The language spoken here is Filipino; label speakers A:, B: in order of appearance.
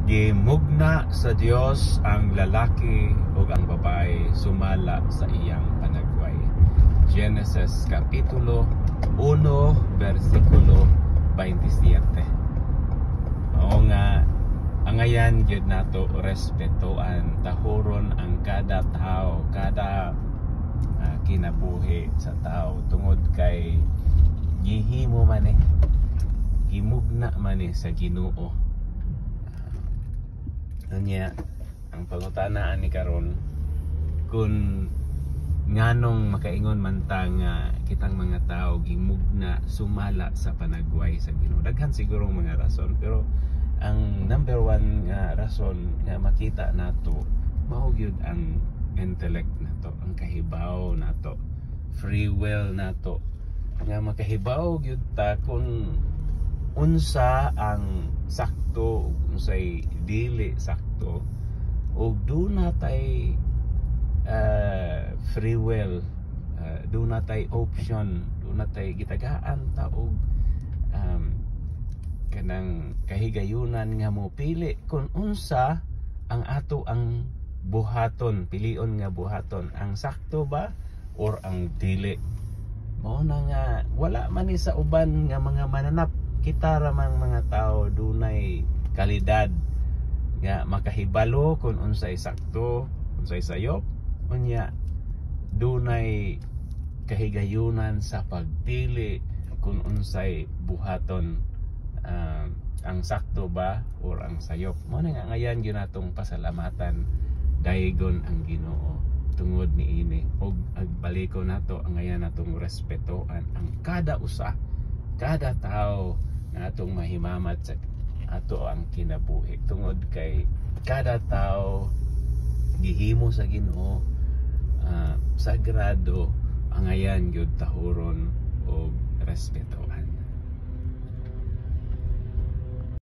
A: Gimugna sa Dios ang lalaki ug ang babae sumala sa iyang panagway. Genesis Kapitulo 1 versikulo 27. Mao nga angayan gyud nato respetuan, tahuron ang kada tao, kada kinabuhi sa tao tungod kay gihimo man gimugna man sa Ginoo. Anya ang pangutanaan ni karon kung nganong makaingon man ta nga kitang mga tao gimugna sumala sa panagway sa Ginoo. Daghan siguro mga rason, pero ang number one nga rason nga makita nato mao gyud ang intellect nato, ang kahibaw nato, free will nato, nga makahibaw gyud ta kung unsa ang sakto, unsay dili sakto, ug do natay free will, do natay option, do natay gitagaan ta og kanang kahigayunan nga mo pili kung unsa ang ato ang buhaton, pilion nga buhaton, ang sakto ba or ang dili. Mao na nga wala man ni sa uban nga mga mananap, kita ramang mga tao dunay kalidad nga makahibalo kung unsay sakto, unsay sayop, unya dunay kahigayunan sa pagpili kung unsay buhaton, ang sakto ba or ang sayop. Mao na nga ngayan gyud natong pasalamatan daygon ang Ginoo tungod niini, og agbaliko nato ang ngayan natong respetuan ang kada usa, kada tao nga atong mahimamat sa ato ang kinabuhi tungod kay kada tao gihimo sa Ginoo sagrado, ang ngayan gyud tahuron og respeto.